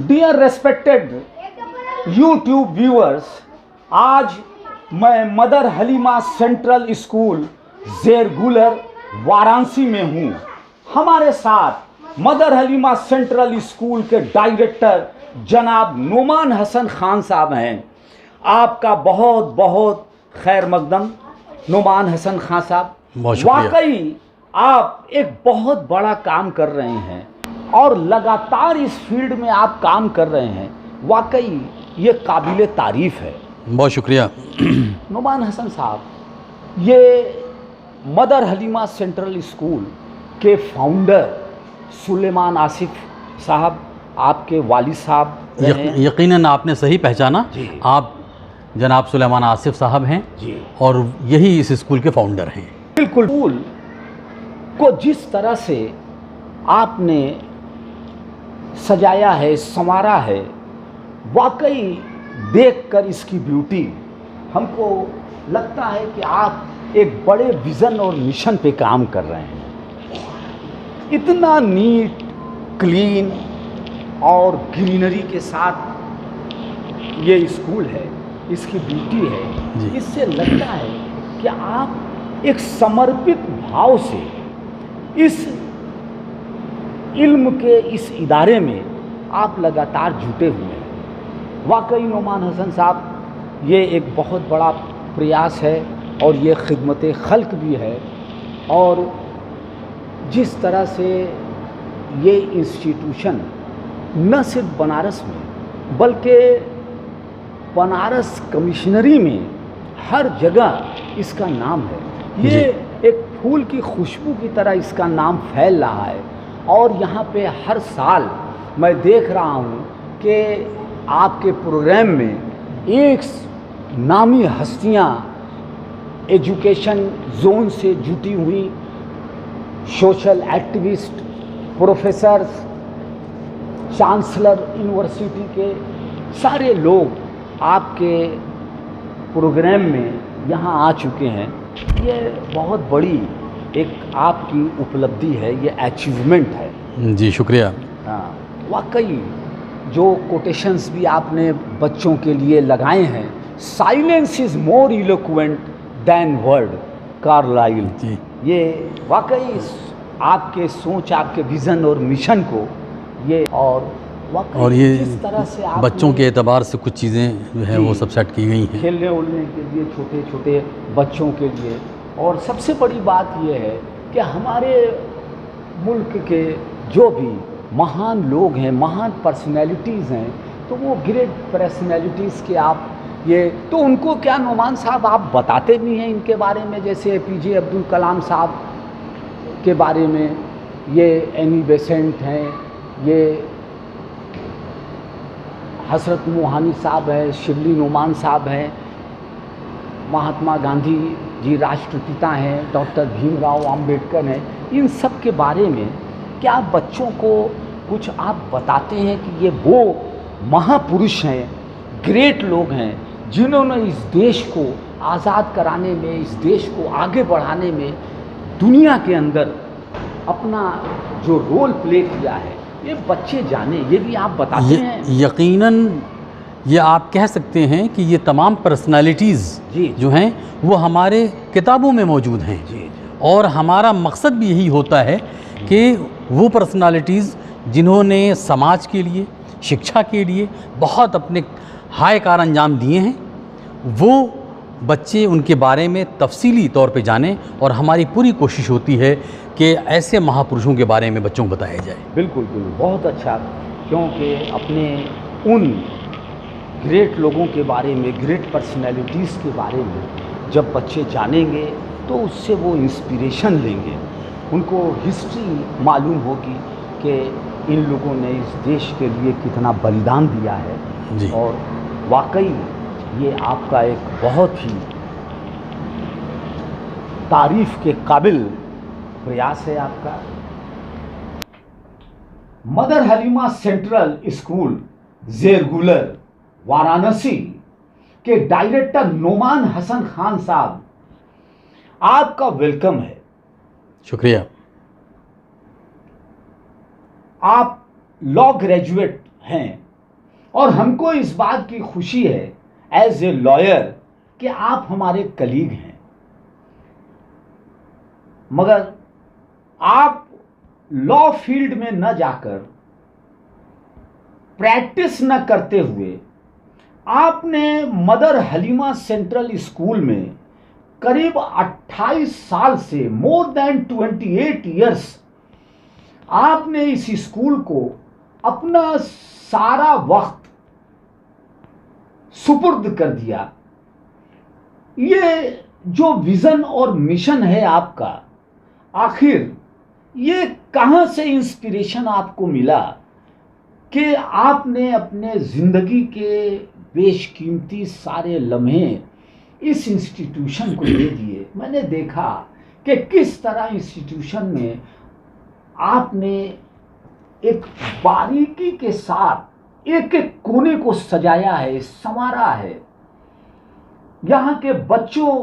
Dear respected YouTube viewers, आज मैं Mother Halima Central School Zerguler Varanasi में हूँ। हमारे साथ मदर हलीमा सेंट्रल स्कूल के डायरेक्टर जनाब नोमान हसन खान साहब हैं। आपका बहुत बहुत खैर मकदम नोमान हसन खान साहब। वाकई आप एक बहुत बड़ा काम कर रहे हैं और लगातार इस फील्ड में आप काम कर रहे हैं। वाकई ये काबिले तारीफ़ है। बहुत शुक्रिया नोमान हसन साहब, ये मदर हलीमा सेंट्रल स्कूल के फाउंडर सुलेमान आसिफ साहब आपके वालिद साहब यकीनन आपने सही पहचाना। आप जनाब सुलेमान आसिफ साहब हैं जी, और यही इस स्कूल के फाउंडर हैं। बिल्कुल। स्कूल को जिस तरह से आपने सजाया है, संवारा है, वाकई देखकर इसकी ब्यूटी हमको लगता है कि आप एक बड़े विज़न और मिशन पे काम कर रहे हैं। इतना नीट, क्लीन और ग्रीनरी के साथ ये स्कूल है, इसकी ब्यूटी है। इससे लगता है कि आप एक समर्पित भाव से इस इल्म के इस इदारे में आप लगातार जुटे हुए हैं। वाकई नोमान हसन साहब, ये एक बहुत बड़ा प्रयास है और ये खिदमत खल्क भी है। और जिस तरह से ये इंस्टीट्यूशन न सिर्फ बनारस में बल्कि बनारस कमिश्नरी में हर जगह इसका नाम है। ये एक फूल की खुशबू की तरह इसका नाम फैल रहा है। और यहाँ पे हर साल मैं देख रहा हूँ कि आपके प्रोग्राम में एक नामी हस्तियाँ एजुकेशन जोन से जुटी हुई, social activist, professors, chancellor university के सारे लोग आपके प्रोग्राम में यहाँ आ चुके हैं। ये बहुत बड़ी एक आपकी उपलब्धि है, ये अचीवमेंट है। जी शुक्रिया। हाँ, वाकई जो कोटेशंस भी आपने बच्चों के लिए लगाए हैं, silence is more eloquent than word, Carlyle ji. ये वाकई आपके सोच, आपके विज़न और मिशन को ये और ये जिस तरह से बच्चों के एतबार से कुछ चीज़ें जो हैं वो सब सेट की गई हैं, खेलने उलने के लिए, छोटे छोटे बच्चों के लिए। और सबसे बड़ी बात ये है कि हमारे मुल्क के जो भी महान लोग हैं, महान पर्सनैलिटीज़ हैं, तो वो ग्रेट पर्सनैलिटीज़ के आप ये तो उनको क्या नोमान साहब आप बताते भी हैं इनके बारे में, जैसे APJ अब्दुल कलाम साहब के बारे में, ये एनी बेसेंट हैं, ये हसरत मोहानी साहब है, शिबली नोमान साहब हैं, महात्मा गांधी जी राष्ट्रपिता हैं, डॉक्टर भीमराव अंबेडकर हैं। इन सब के बारे में क्या बच्चों को कुछ आप बताते हैं कि ये वो महापुरुष हैं, ग्रेट लोग हैं, जिन्होंने इस देश को आज़ाद कराने में, इस देश को आगे बढ़ाने में दुनिया के अंदर अपना जो रोल प्ले किया है, ये बच्चे जाने, ये भी आप बताते हैं। यकीनन ये आप कह सकते हैं कि ये तमाम पर्सनालिटीज़ जो हैं वो हमारे किताबों में मौजूद हैं। और हमारा मकसद भी यही होता है कि वो पर्सनालिटीज़ जिन्होंने समाज के लिए, शिक्षा के लिए बहुत अपने हाय कार अंजाम दिए हैं, वो बच्चे उनके बारे में तफसीली तौर पे जानें। और हमारी पूरी कोशिश होती है कि ऐसे महापुरुषों के बारे में बच्चों को बताया जाए। बिल्कुल बिल्कुल, बहुत अच्छा। क्योंकि अपने उन ग्रेट लोगों के बारे में, ग्रेट पर्सनैलिटीज़ के बारे में जब बच्चे जानेंगे तो उससे वो इंस्पिरेशन लेंगे, उनको हिस्ट्री मालूम होगी कि इन लोगों ने इस देश के लिए कितना बलिदान दिया है जी। और वाकई ये आपका एक बहुत ही तारीफ़ के काबिल प्रयास है आपका। Mother Halima Central School Zerguler Varanasi के डायरेक्टर नोमान हसन खान साहब, आपका वेलकम है। शुक्रिया। आप लॉ ग्रेजुएट हैं और हमको इस बात की खुशी है एज ए लॉयर कि आप हमारे कलीग हैं, मगर आप लॉ फील्ड में न जाकर, प्रैक्टिस न करते हुए आपने मदर हलीमा सेंट्रल स्कूल में करीब 28 साल से, मोर देन 28 इयर्स, आपने इस स्कूल को अपना सारा वक्त सुपुर्द कर दिया। ये जो विजन और मिशन है आपका, आखिर ये कहां से इंस्पिरेशन आपको मिला कि आपने अपने जिंदगी के बेशकीमती सारे लम्हे इस इंस्टीट्यूशन को दे दिए? मैंने देखा कि किस तरह इंस्टीट्यूशन में आपने एक बारीकी के साथ एक एक कोने को सजाया है, संवारा है। यहाँ के बच्चों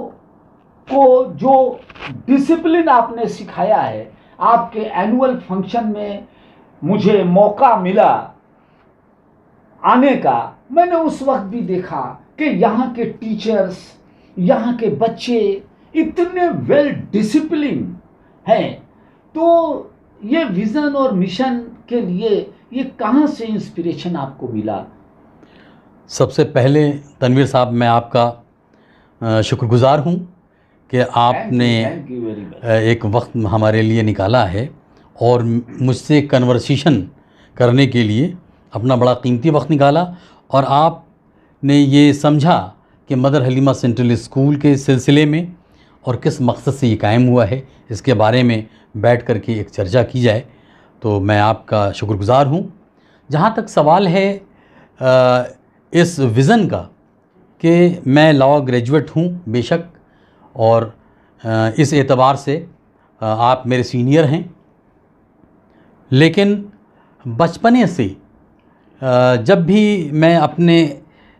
को जो डिसिप्लिन आपने सिखाया है, आपके एनुअल फंक्शन में मुझे मौका मिला आने का, मैंने उस वक्त भी देखा कि यहाँ के टीचर्स, यहाँ के बच्चे इतने वेल डिसिप्लिन हैं। तो ये विज़न और मिशन के लिए ये कहाँ से इंस्पिरेशन आपको मिला? सबसे पहले तनवीर साहब, मैं आपका शुक्रगुजार हूँ कि आपने एक वक्त हमारे लिए निकाला है और मुझसे कन्वर्सेशन करने के लिए अपना बड़ा कीमती वक्त निकाला, और आपने ये समझा कि मदर हलीमा सेंट्रल स्कूल के सिलसिले में और किस मकसद से ये कायम हुआ है, इसके बारे में बैठ कर के एक चर्चा की जाए। तो मैं आपका शुक्रगुजार हूँ। जहाँ तक सवाल है इस विज़न का कि मैं लॉ ग्रेजुएट हूँ बेशक, और इस एतबार से आप मेरे सीनियर हैं, लेकिन बचपने से जब भी मैं अपने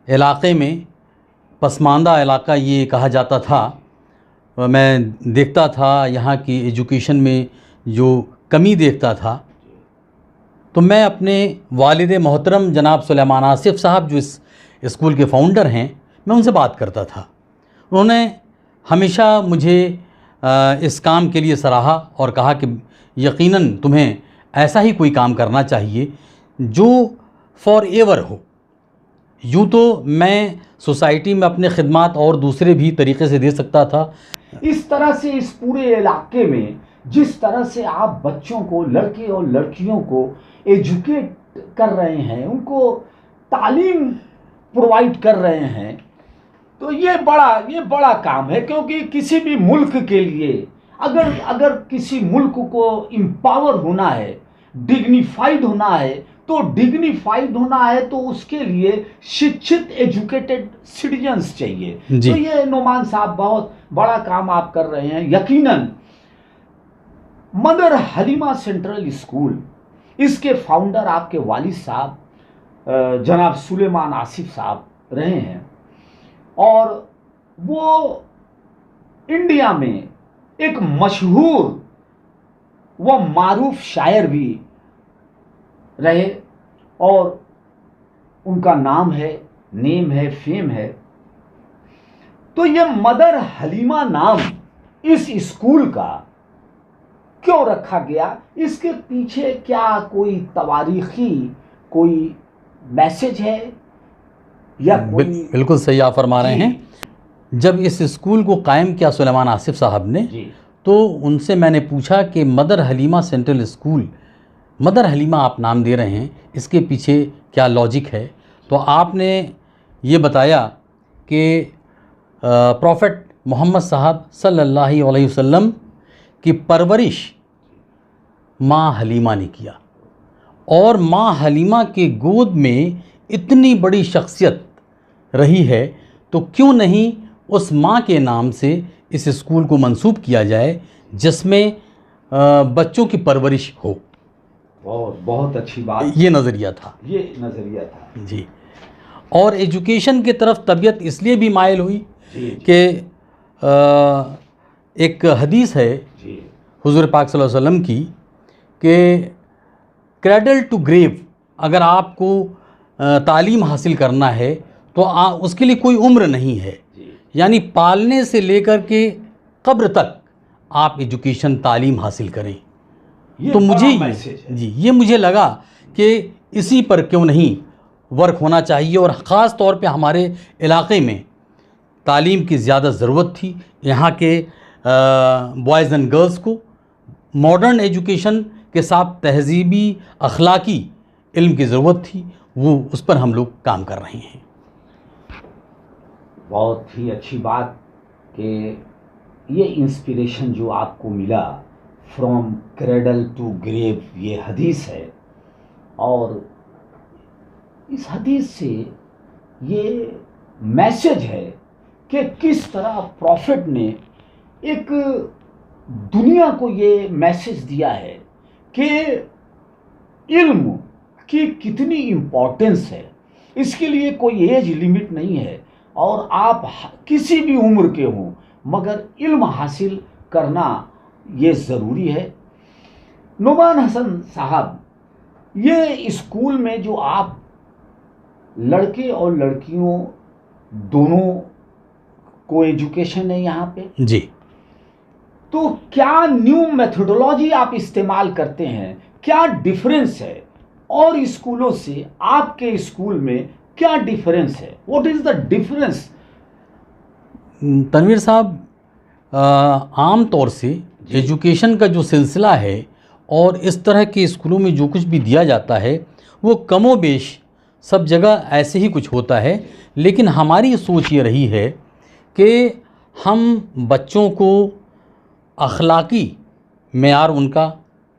इलाक़े में, पसमानदा इलाका ये कहा जाता था, मैं देखता था यहाँ की एजुकेशन में जो कमी देखता था, तो मैं अपने वालिद मोहतरम जनाब सुलेमान आसिफ साहब, जो इस स्कूल के फाउंडर हैं, मैं उनसे बात करता था। उन्होंने हमेशा मुझे इस काम के लिए सराहा और कहा कि यकीनन तुम्हें ऐसा ही कोई काम करना चाहिए जो फॉर एवर हो। यूँ तो मैं सोसाइटी में अपने खिदमात और दूसरे भी तरीक़े से दे सकता था। इस तरह से इस पूरे इलाके में जिस तरह से आप बच्चों को, लड़के और लड़कियों को एजुकेट कर रहे हैं, उनको तालीम प्रोवाइड कर रहे हैं, तो ये बड़ा काम है। क्योंकि किसी भी मुल्क के लिए अगर किसी मुल्क को एम्पावर होना है, डिग्निफाइड होना है, तो उसके लिए शिक्षित एजुकेटेड सिटीजन्स चाहिए। तो ये नोमान साहब बहुत बड़ा काम आप कर रहे हैं। यकीनन मदर हलीमा सेंट्रल स्कूल, इसके फाउंडर आपके वालिद साहब जनाब सुलेमान आसिफ साहब रहे हैं, और वो इंडिया में एक मशहूर व मारूफ शायर भी रहे, और उनका नाम है, नेम है, फेम है। तो ये मदर हलीमा नाम इस स्कूल का क्यों रखा गया? इसके पीछे क्या कोई तवारीखी कोई मैसेज है या कोई? बिल्कुल सही आप फरमा रहे हैं। जब इस स्कूल को कायम किया सुलेमान आसिफ साहब ने, तो उनसे मैंने पूछा कि mother Halima Central school, mother Halima आप नाम दे रहे हैं, इसके पीछे क्या लॉजिक है? तो आपने ये बताया कि प्रॉफेट मोहम्मद साहब सल्लल्लाहु अलैहि वसल्लम की परवरिश माँ हलीमा ने किया, और माँ हलीमा के गोद में इतनी बड़ी शख्सियत रही है, तो क्यों नहीं उस माँ के नाम से इस स्कूल को मंसूब किया जाए जिसमें बच्चों की परवरिश हो। बहुत अच्छी बात। ये नज़रिया था जी। और एजुकेशन की तरफ तबीयत इसलिए भी माइल हुई कि एक हदीस है हुज़ूर पाक सल्लल्लाहु अलैहि वसल्लम की कि क्रैडल टू ग्रेव, अगर आपको तालीम हासिल करना है तो उसके लिए कोई उम्र नहीं है। यानी पालने से लेकर के कब्र तक आप एजुकेशन तालीम हासिल करें। तो मुझे ये मुझे लगा कि इसी पर क्यों नहीं वर्क होना चाहिए, और ख़ास तौर पे हमारे इलाके में तालीम की ज़्यादा ज़रूरत थी। यहाँ के बॉयज़ एंड गर्ल्स को मॉडर्न एजुकेशन के साथ तहज़ीबी अखलाकी इल्म की ज़रूरत थी, वो उस पर हम लोग काम कर रहे हैं। बहुत ही अच्छी बात कि ये इंस्पिरेशन जो आपको मिला फ्रॉम क्रेडल टू ग्रेव, ये हदीस है, और इस हदीस से ये मैसेज है कि किस तरह प्रॉफिट ने एक दुनिया को ये मैसेज दिया है कि इल्म की कितनी इम्पोर्टेंस है। इसके लिए कोई एज लिमिट नहीं है और आप किसी भी उम्र के हों, मगर इल्म हासिल करना ये ज़रूरी है। नुमान हसन साहब, ये स्कूल में जो आप लड़के और लड़कियों दोनों को एजुकेशन है यहाँ पे जी, तो क्या न्यू मेथोडोलॉजी आप इस्तेमाल करते हैं? क्या डिफरेंस है और स्कूलों से आपके स्कूल में क्या डिफरेंस है? What is the difference? Tanveer साहब, आम तौर से एजुकेशन का जो सिलसिला है और इस तरह के स्कूलों में जो कुछ भी दिया जाता है वो कमोबेश सब जगह ऐसे ही कुछ होता है। लेकिन हमारी सोच ये रही है कि हम बच्चों को अखलाकी मेयार उनका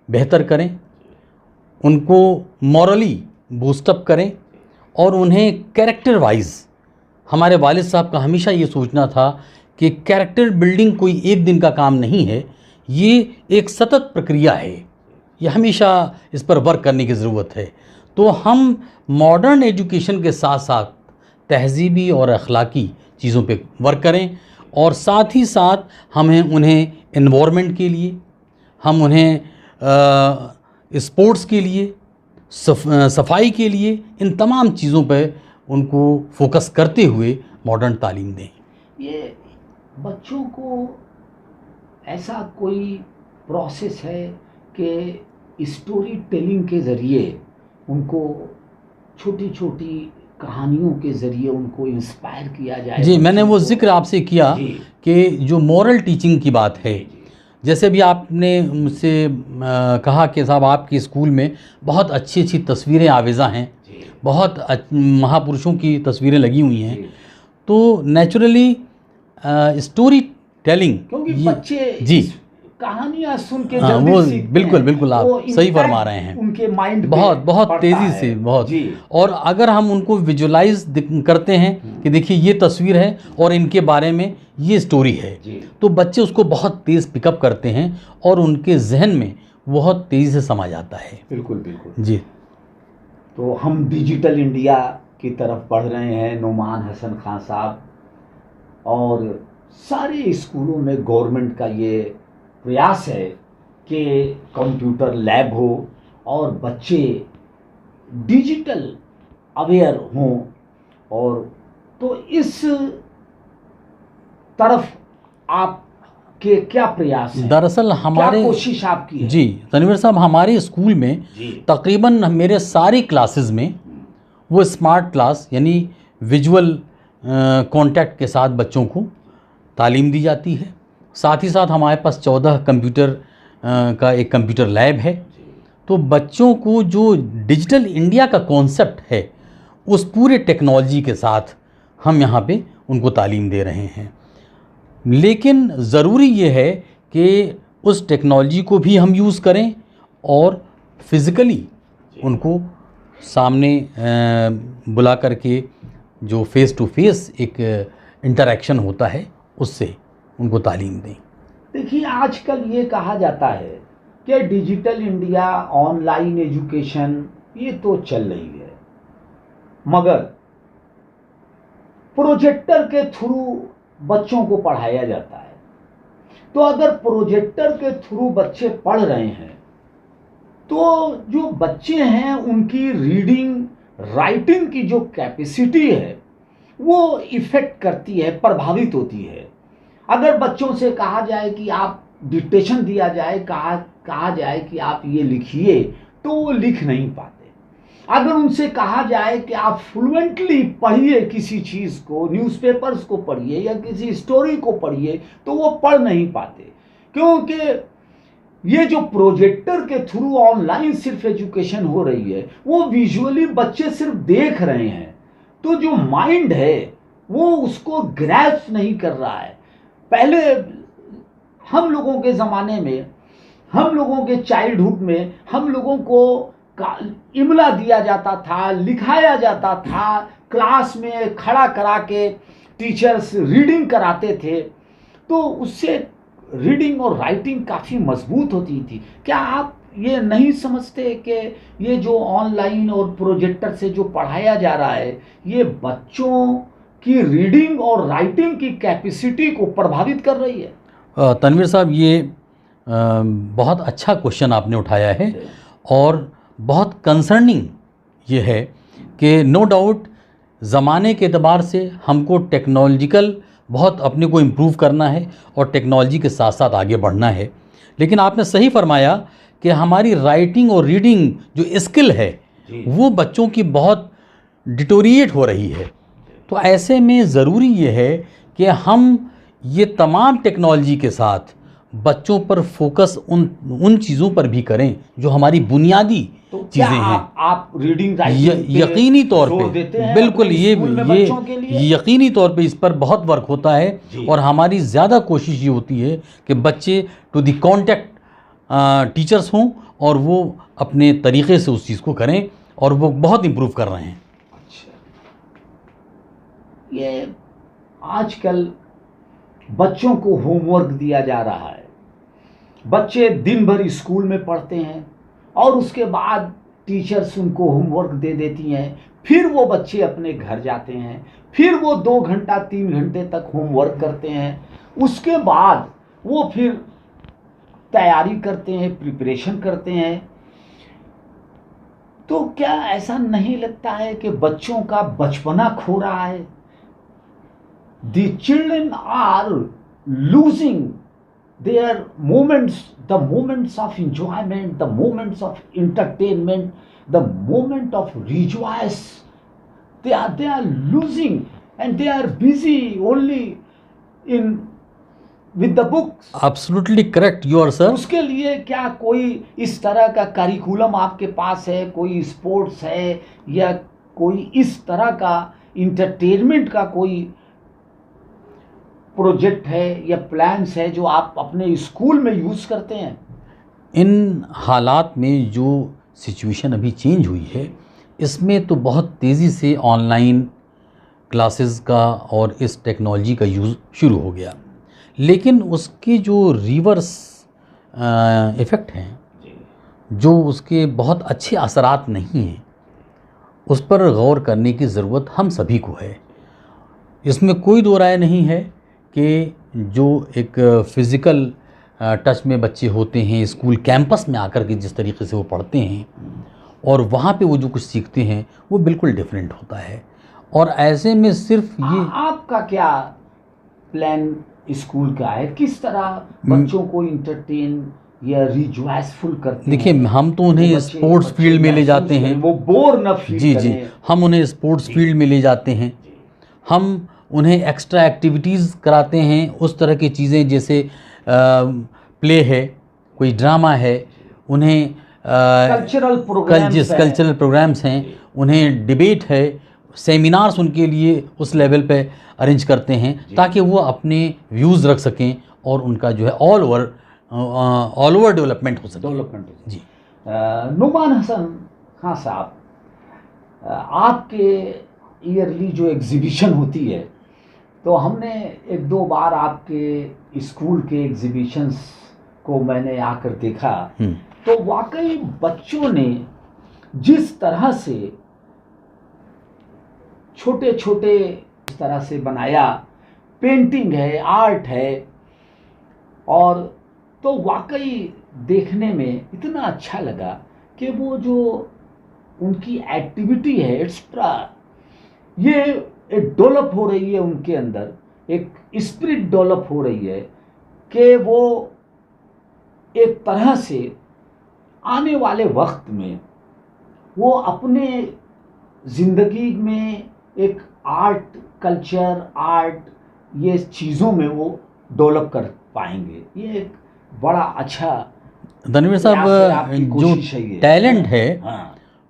बेहतर करें, उनको मॉरली बूस्टअप करें और उन्हें कैरेक्टर वाइज, हमारे वालिद साहब का हमेशा ये सोचना था कि कैरेक्टर बिल्डिंग कोई एक दिन का काम नहीं है, ये एक सतत प्रक्रिया है, ये हमेशा इस पर वर्क करने की ज़रूरत है। तो हम मॉडर्न एजुकेशन के साथ साथ तहज़ीबी और अखलाकी चीज़ों पे वर्क करें, और साथ ही साथ हमें उन्हें एनवायरनमेंट के लिए, हम उन्हें स्पोर्ट्स के लिए, सफाई के लिए, इन तमाम चीज़ों पर उनको फोकस करते हुए मॉडर्न तालीम दें। ये बच्चों को ऐसा कोई प्रोसेस है कि स्टोरी टेलिंग के ज़रिए उनको छोटी छोटी कहानियों के ज़रिए उनको इंस्पायर किया जाए? जी, मैंने वो जिक्र आपसे किया कि जो मॉरल टीचिंग की बात है, जैसे अभी आपने मुझसे कहा कि साहब आपके स्कूल में बहुत अच्छी अच्छी तस्वीरें आवेज़ा हैं, बहुत महापुरुषों की तस्वीरें लगी हुई हैं, तो नेचुरली स्टोरी टेलिंग, क्योंकि बच्चे जी कहानियां सुन के हाँ, जल्दी वो सीखते बिल्कुल हैं, बिल्कुल आप वो सही फरमा रहे हैं, उनके माइंड बहुत तेज़ी से बहुत। और अगर हम उनको विजुलाइज करते हैं कि देखिए ये तस्वीर है और इनके बारे में ये स्टोरी है, तो बच्चे उसको बहुत तेज़ पिकअप करते हैं और उनके जहन में बहुत तेज़ी से समा जाता है। बिल्कुल बिल्कुल जी। तो हम डिजिटल इंडिया की तरफ बढ़ रहे हैं, नुमान हसन खान साहब, और सारे स्कूलों में गवर्नमेंट का ये प्रयास है कि कंप्यूटर लैब हो और बच्चे डिजिटल अवेयर हों, और तो इस तरफ आपके क्या प्रयास हैं? दरअसल हमारे, क्या कोशिश आपकी है? जी तनवीर साहब, हमारे स्कूल में तकरीबन मेरे सारी क्लासेस में वो स्मार्ट क्लास यानी विजुअल कांटेक्ट के साथ बच्चों को तालीम दी जाती है। साथ ही साथ हमारे पास 14 कंप्यूटर का एक कंप्यूटर लैब है। तो बच्चों को जो डिजिटल इंडिया का कॉन्सेप्ट है उस पूरे टेक्नोलॉजी के साथ हम यहाँ पे उनको तालीम दे रहे हैं। लेकिन ज़रूरी ये है कि उस टेक्नोलॉजी को भी हम यूज़ करें और फिज़िकली उनको सामने बुला करके जो फ़ेस टू फेस एक इंटरेक्शन होता है उससे उनको तालीम दें। देखिए, आजकल ये कहा जाता है कि डिजिटल इंडिया, ऑनलाइन एजुकेशन ये तो चल रही है, मगर प्रोजेक्टर के थ्रू बच्चों को पढ़ाया जाता है। तो अगर प्रोजेक्टर के थ्रू बच्चे पढ़ रहे हैं तो जो बच्चे हैं उनकी रीडिंग राइटिंग की जो कैपेसिटी है वो इफेक्ट करती है, प्रभावित होती है। अगर बच्चों से कहा जाए कि आप डिक्टेशन दिया जाए, कहा जाए कि आप ये लिखिए, तो वो लिख नहीं पाते। अगर उनसे कहा जाए कि आप फ्लुएंटली पढ़िए किसी चीज़ को, न्यूज़पेपर्स को पढ़िए या किसी स्टोरी को पढ़िए, तो वो पढ़ नहीं पाते, क्योंकि ये जो प्रोजेक्टर के थ्रू ऑनलाइन सिर्फ एजुकेशन हो रही है, वो विजुअली बच्चे सिर्फ देख रहे हैं, तो जो माइंड है वो उसको ग्रैस्प नहीं कर रहा है। पहले हम लोगों के ज़माने में, हम लोगों के चाइल्डहुड में, हम लोगों को इमला दिया जाता था, लिखाया जाता था, क्लास में खड़ा करा के टीचर्स रीडिंग कराते थे, तो उससे रीडिंग और राइटिंग काफ़ी मजबूत होती थी। क्या आप ये नहीं समझते कि ये जो ऑनलाइन और प्रोजेक्टर से जो पढ़ाया जा रहा है, ये बच्चों की रीडिंग और राइटिंग की कैपेसिटी को प्रभावित कर रही है? तनवीर साहब, ये बहुत अच्छा क्वेश्चन आपने उठाया है और बहुत कंसर्निंग ये है कि नो डाउट ज़माने के एतबार से हमको टेक्नोलॉजिकल बहुत अपने को इम्प्रूव करना है और टेक्नोलॉजी के साथ साथ आगे बढ़ना है। लेकिन आपने सही फरमाया कि हमारी राइटिंग और रीडिंग जो स्किल है वो बच्चों की बहुत डिटोरिएट हो रही है। तो ऐसे में ज़रूरी ये है कि हम ये तमाम टेक्नोलॉजी के साथ बच्चों पर फोकस उन चीज़ों पर भी करें जो हमारी बुनियादी चीज़ें हैं। आप रीडिंग राइटिंग यकीनी तौर पे देते हैं बिल्कुल, ये यकीनी तौर पे इस पर बहुत वर्क होता है और हमारी ज़्यादा कोशिश ये होती है कि बच्चे टू द कॉन्टेक्ट टीचर्स हों और वो अपने तरीक़े से उस चीज़ को करें और वो बहुत इम्प्रूव कर रहे हैं। अच्छा, ये आजकल बच्चों को होमवर्क दिया जा रहा है। बच्चे दिन भर स्कूल में पढ़ते हैं और उसके बाद टीचर्स उनको होमवर्क दे देती हैं, फिर वो बच्चे अपने घर जाते हैं, फिर वो 2 घंटा 3 घंटे तक होमवर्क करते हैं, उसके बाद वो फिर तैयारी करते हैं, प्रिपरेशन करते हैं। तो क्या ऐसा नहीं लगता है कि बच्चों का बचपना खो रहा है? The children are losing their moments, the moments of enjoyment, the moments of entertainment, the moment of rejoice. They are losing and they are busy only with the books. Absolutely correct, you are sir. उसके लिए क्या कोई इस तरह का curriculum आपके पास है? कोई स्पोर्ट्स है या कोई इस तरह का इंटरटेनमेंट का कोई प्रोजेक्ट है या प्लान्स है जो आप अपने स्कूल में यूज़ करते हैं? इन हालात में जो सिचुएशन अभी चेंज हुई है, इसमें तो बहुत तेज़ी से ऑनलाइन क्लासेस का और इस टेक्नोलॉजी का यूज़ शुरू हो गया, लेकिन उसके जो रिवर्स इफ़ेक्ट हैं, जो उसके बहुत अच्छे असरात नहीं हैं, उस पर गौर करने की ज़रूरत हम सभी को है। इसमें कोई दो राय नहीं है कि जो एक फ़िज़िकल टच में बच्चे होते हैं, स्कूल कैंपस में आकर के जिस तरीके से वो पढ़ते हैं और वहाँ पे वो जो कुछ सीखते हैं वो बिल्कुल डिफरेंट होता है। और ऐसे में सिर्फ ये आपका क्या प्लान स्कूल का है? किस तरह बच्चों को इंटरटेन या रिजॉयसफुल करते हैं? देखिए, हम तो उन्हें स्पोर्ट्स फील्ड में ले जाते हैं, वो बोर न फील जी जी, हम उन्हें स्पोर्ट्स फील्ड में ले जाते हैं, हम उन्हें एक्स्ट्रा एक्टिविटीज़ कराते हैं, उस तरह की चीज़ें जैसे प्ले है, कोई ड्रामा है, उन्हें कल्चरल प्रोग्राम्स हैं, उन्हें डिबेट है, सेमिनार्स उनके लिए उस लेवल पे अरेंज करते हैं ताकि वो अपने व्यूज़ रख सकें और उनका जो है ऑल ओवर डेवलपमेंट हो सके। जी। नुमान हसन खान साहब, आपके ईयरली जो एग्ज़िबिशन होती है, तो हमने 1-2 बार आपके स्कूल के एग्ज़िबिशंस को मैंने आकर देखा, तो वाकई बच्चों ने जिस तरह से छोटे छोटे इस तरह से बनाया, पेंटिंग है, आर्ट है, और तो वाकई देखने में इतना अच्छा लगा कि वो जो उनकी एक्टिविटी है, एक्स्ट्रा, ये एक डेवलप हो रही है उनके अंदर, एक स्पिरिट डेवलप हो रही है कि वो एक तरह से आने वाले वक्त में वो अपने ज़िंदगी में एक आर्ट, कल्चर, आर्ट, ये चीज़ों में वो डेवलप कर पाएंगे। ये एक बड़ा अच्छा धनवीर साहब, जो टैलेंट है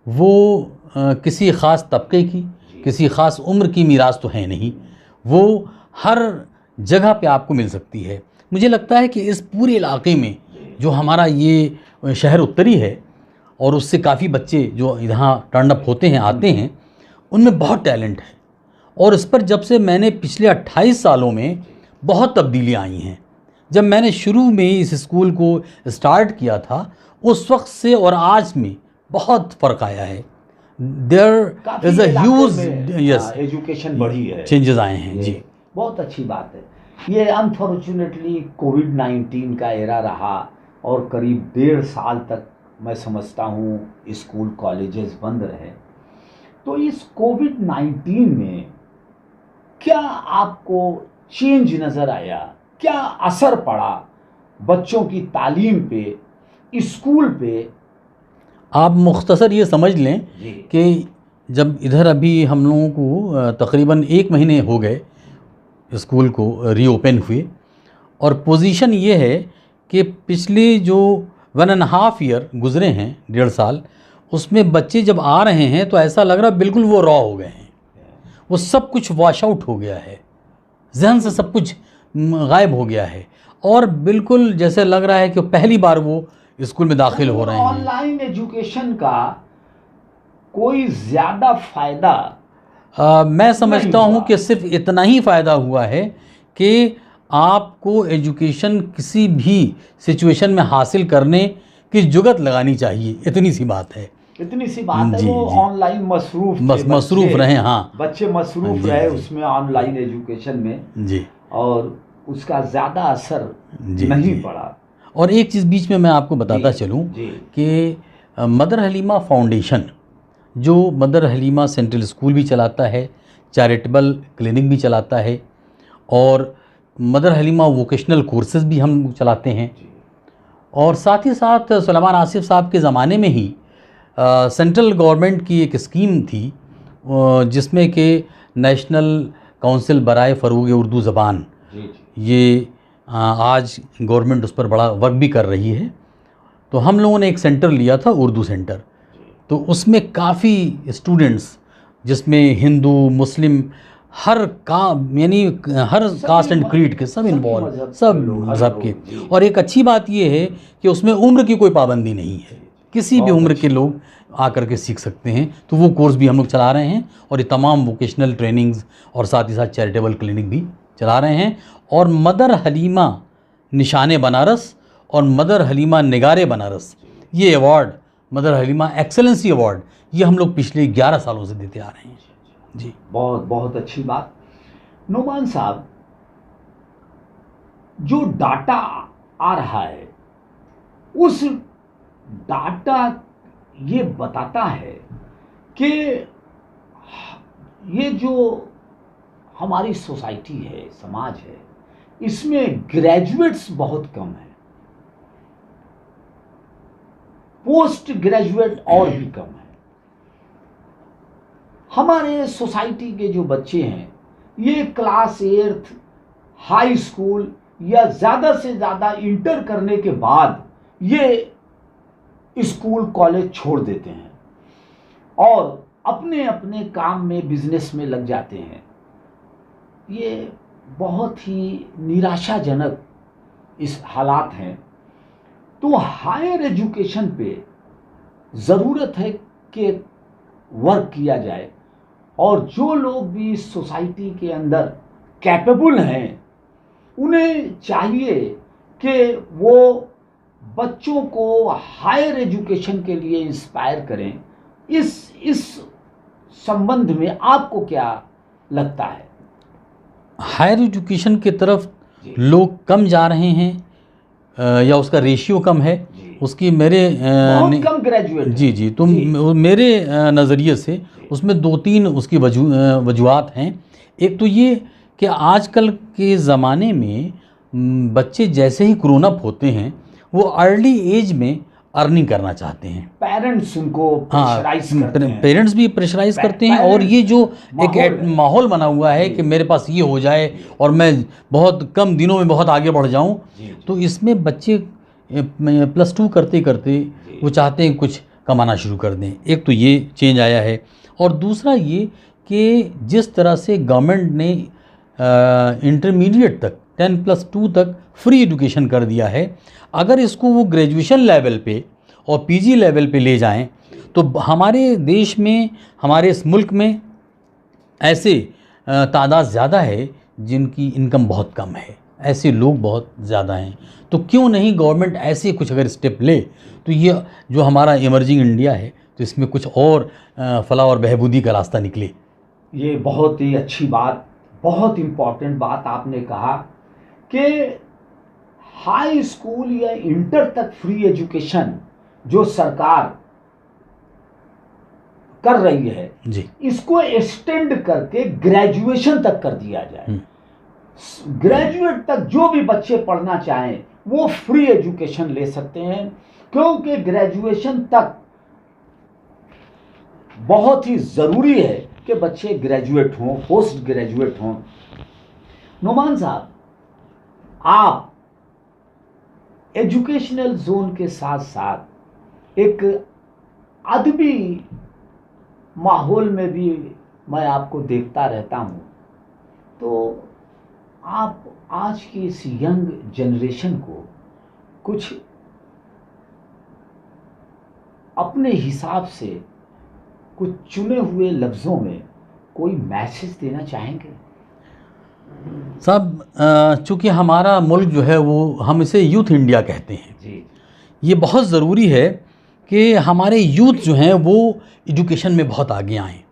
वो किसी ख़ास तबके की, किसी ख़ास उम्र की मीरास तो है नहीं, वो हर जगह पे आपको मिल सकती है। मुझे लगता है कि इस पूरे इलाके में जो हमारा ये शहर उत्तरी है और उससे काफ़ी बच्चे जो यहाँ टर्न अप होते हैं, आते हैं, उनमें बहुत टैलेंट है। और इस पर जब से मैंने पिछले 28 सालों में बहुत तब्दीलियाँ आई हैं। जब मैंने शुरू में इस स्कूल को स्टार्ट किया था, उस वक्त से और आज में बहुत फ़र्क आया है। There is a huge education बढ़ी है, चेंजेस आए हैं। जी, बहुत अच्छी बात है। ये अनफॉर्चुनेटली कोविड-19 का एरा रहा और करीब 1.5 साल तक मैं समझता हूँ स्कूल कॉलेजेस बंद रहे। तो इस कोविड-19 में क्या आपको चेंज नज़र आया, क्या असर पड़ा बच्चों की तालीम पे, स्कूल पे? आप मुख्तसर ये समझ लें कि जब इधर अभी हम लोगों को तकरीबन 1 महीने हो गए स्कूल को रीओपन हुए, और पोजीशन ये है कि पिछले जो 1.5 ईयर गुज़रे हैं, 1.5 साल, उसमें बच्चे जब आ रहे हैं तो ऐसा लग रहा है बिल्कुल वो रॉ हो गए हैं, वो सब कुछ वॉश आउट हो गया है, जहन से सब कुछ गायब हो गया है, और बिल्कुल जैसे लग रहा है कि पहली बार वो स्कूल में दाखिल हो रहे हैं। ऑनलाइन एजुकेशन का कोई ज़्यादा फ़ायदा मैं समझता हूँ कि सिर्फ इतना ही फ़ायदा हुआ है कि आपको एजुकेशन किसी भी सिचुएशन में हासिल करने की जुगत लगानी चाहिए, इतनी सी बात है। इतनी सी बात है। वो ऑनलाइन मसरूफ़ रहे, हाँ, बच्चे मसरूफ़ रहे उसमें, ऑनलाइन एजुकेशन में जी, और उसका ज़्यादा असर नहीं पड़ा। और एक चीज़ बीच में मैं आपको बताता चलूँ कि मदर हलीमा फाउंडेशन, जो मदर हलीमा सेंट्रल स्कूल भी चलाता है, चैरिटेबल क्लिनिक भी चलाता है, और मदर हलीमा वोकेशनल कोर्सेज़ भी हम चलाते हैं, और साथ ही साथ सुलेमान आसिफ साहब के ज़माने में ही सेंट्रल गवर्नमेंट की एक स्कीम थी जिसमें कि नेशनल काउंसिल बराए फ़रोग़ उर्दू ज़बान, ये आज गवर्नमेंट उस पर बड़ा वर्क भी कर रही है। तो हम लोगों ने एक सेंटर लिया था, उर्दू सेंटर, तो उसमें काफ़ी स्टूडेंट्स, जिसमें हिंदू, मुस्लिम, हर कास्ट एंड क्रीड के सब इन्वॉल्व, सब मज़हब के। और एक अच्छी बात ये है कि उसमें उम्र की कोई पाबंदी नहीं है, किसी भी उम्र के लोग आकर के सीख सकते हैं। तो वो कोर्स भी हम लोग चला रहे हैं, और ये तमाम वोकेशनल ट्रेनिंग्स और साथ ही साथ चैरिटेबल क्लिनिक भी चला रहे हैं। और मदर हलीमा निशाने बनारस और मदर हलीमा निगारे बनारस, ये award, mother Halima excellency award, ये हम लोग पिछले 11 सालों से देते आ रहे हैं। जी, बहुत बहुत अच्छी बात। नोमान साहब, जो डाटा आ रहा है, उस डाटा ये बताता है कि ये जो हमारी सोसाइटी है, समाज है, इसमें ग्रेजुएट्स बहुत कम है, पोस्ट ग्रेजुएट और भी कम है। हमारे सोसाइटी के जो बच्चे हैं, ये क्लास 8 हाई स्कूल या ज़्यादा से ज़्यादा इंटर करने के बाद ये स्कूल कॉलेज छोड़ देते हैं और अपने अपने काम में, बिजनेस में लग जाते हैं। ये बहुत ही निराशाजनक इस हालात हैं। तो हायर एजुकेशन पे ज़रूरत है कि वर्क किया जाए, और जो लोग भी इस सोसाइटी के अंदर कैपेबल हैं, उन्हें चाहिए कि वो बच्चों को हायर एजुकेशन के लिए इंस्पायर करें। इस संबंध में आपको क्या लगता है? हायर एजुकेशन की तरफ लोग कम जा रहे हैं या उसका रेशियो कम है, उसकी मेरे बहुत कम ग्रेजुएट। जी तो मेरे नज़रिए से उसमें 2-3 उसकी वजूहात हैं। एक तो ये कि आजकल के ज़माने में बच्चे जैसे ही ग्रोन अप होते हैं वो अर्ली एज में अर्निंग करना चाहते हैं। पेरेंट्स उनको प्रेशराइज करते हैं, पेरेंट्स भी प्रेशराइज करते हैं, और ये जो एक माहौल बना हुआ है कि मेरे पास ये हो जाए और मैं बहुत कम दिनों में बहुत आगे बढ़ जाऊं, तो इसमें बच्चे +2 करते करते वो चाहते हैं कुछ कमाना शुरू कर दें। एक तो ये चेंज आया है, और दूसरा ये कि जिस तरह से गवर्नमेंट ने इंटरमीडिएट तक 10+2 तक फ्री एजुकेशन कर दिया है, अगर इसको वो ग्रेजुएशन लेवल पे और पीजी लेवल पे ले जाएं तो हमारे देश में, हमारे इस मुल्क में ऐसे तादाद ज़्यादा है जिनकी इनकम बहुत कम है, ऐसे लोग बहुत ज़्यादा हैं। तो क्यों नहीं गवर्नमेंट ऐसे कुछ अगर स्टेप ले तो ये जो हमारा इमर्जिंग इंडिया है तो इसमें कुछ और फलाह और बहबूदी का रास्ता निकले। ये बहुत ही अच्छी बात, बहुत इम्पॉर्टेंट बात आपने कहा कि हाई स्कूल या इंटर तक फ्री एजुकेशन जो सरकार कर रही है जी, इसको एक्सटेंड करके ग्रेजुएशन तक कर दिया जाए। ग्रेजुएट तक जो भी बच्चे पढ़ना चाहें वो फ्री एजुकेशन ले सकते हैं, क्योंकि ग्रेजुएशन तक बहुत ही ज़रूरी है कि बच्चे ग्रेजुएट हों, पोस्ट ग्रेजुएट हों। नुमान साहब, आप एजुकेशनल जोन के साथ साथ एक अदबी माहौल में भी मैं आपको देखता रहता हूँ, तो आप आज की इस यंग जनरेशन को कुछ अपने हिसाब से कुछ चुने हुए लफ्ज़ों में कोई मैसेज देना चाहेंगे? साहब, चूँकि हमारा मुल्क जो है वो हम इसे यूथ इंडिया कहते हैं जी, ये बहुत ज़रूरी है कि हमारे यूथ जो हैं वो एजुकेशन में बहुत आगे आएँ।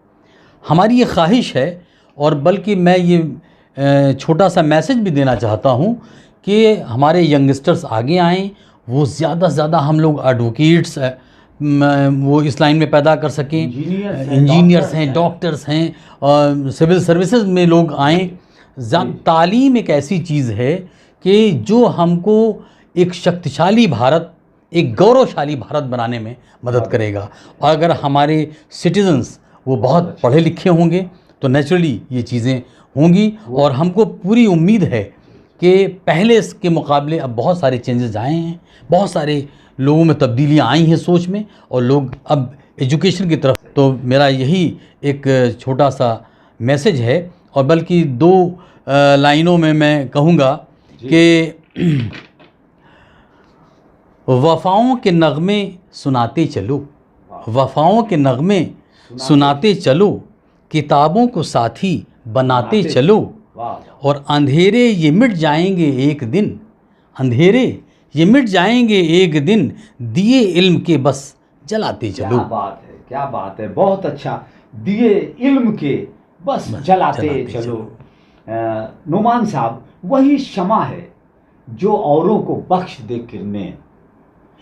हमारी ये ख्वाहिश है, और बल्कि मैं ये छोटा सा मैसेज भी देना चाहता हूँ कि हमारे यंगस्टर्स आगे आएँ, वो ज़्यादा से ज़्यादा हम लोग एडवोकेट्स वो इस लाइन में पैदा कर सकें, इंजीनियर्स हैं, डॉक्टर्स हैं, सिविल सर्विसेज में लोग आएँ। तालीम एक ऐसी चीज़ है कि जो हमको एक शक्तिशाली भारत, एक गौरवशाली भारत बनाने में मदद करेगा। और अगर हमारे सिटीजन्स वो बहुत पढ़े लिखे होंगे तो नेचुरली ये चीज़ें होंगी, और हमको पूरी उम्मीद है कि पहले के मुकाबले अब बहुत सारे चेंजेस आए हैं, बहुत सारे लोगों में तब्दीलियाँ आई हैं सोच में, और लोग अब एजुकेशन की तरफ। तो मेरा यही एक छोटा सा मैसेज है, और बल्कि 2 लाइनों में मैं कहूँगा कि वफ़ाओं के नगमे सुनाते चलो, वफ़ाओं के नगमे सुनाते चलो, किताबों को साथी बनाते चलो, और अंधेरे ये मिट जाएंगे एक दिन, अंधेरे ये मिट जाएंगे एक दिन, दिए इल्म के बस जलाते चलो। क्या बात है, क्या बात है, बहुत अच्छा। दिए इल्म के बस जलाते चलो। नुमान साहब, वही शमा है जो औरों को बख्श दे किरणें,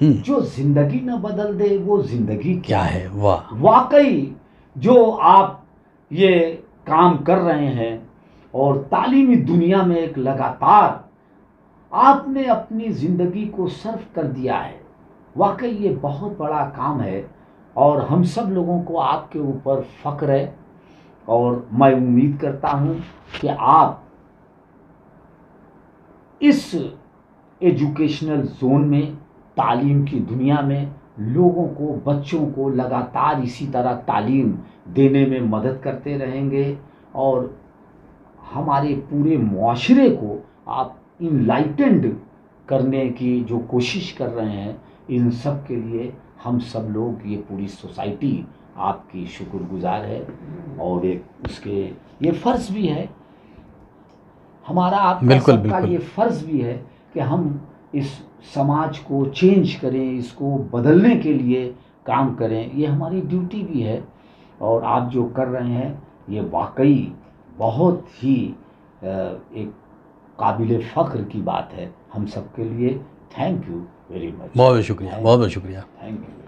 जो जिंदगी न बदल दे वो जिंदगी क्या है। वाह, वाकई जो आप ये काम कर रहे हैं और तालीमी दुनिया में एक लगातार आपने अपनी ज़िंदगी को सर्व कर दिया है, वाकई ये बहुत बड़ा काम है, और हम सब लोगों को आपके ऊपर फ़ख्र है। और मैं उम्मीद करता हूँ कि आप इस एजुकेशनल जोन में, तालीम की दुनिया में लोगों को, बच्चों को लगातार इसी तरह तालीम देने में मदद करते रहेंगे, और हमारे पूरे मुआशरे को आप इनलाइटेंड करने की जो कोशिश कर रहे हैं, इन सब के लिए हम सब लोग, ये पूरी सोसाइटी आपकी शुक्रगुजार है। और एक उसके ये फ़र्ज़ भी है हमारा, आपका सबका ये फ़र्ज़ भी है कि हम इस समाज को चेंज करें, इसको बदलने के लिए काम करें, ये हमारी ड्यूटी भी है। और आप जो कर रहे हैं ये वाकई बहुत ही एक काबिल फ़ख्र की बात है हम सब के लिए। Thank you. Very much. बहुत बहुत शुक्रिया, बहुत बहुत शुक्रिया। Thank you.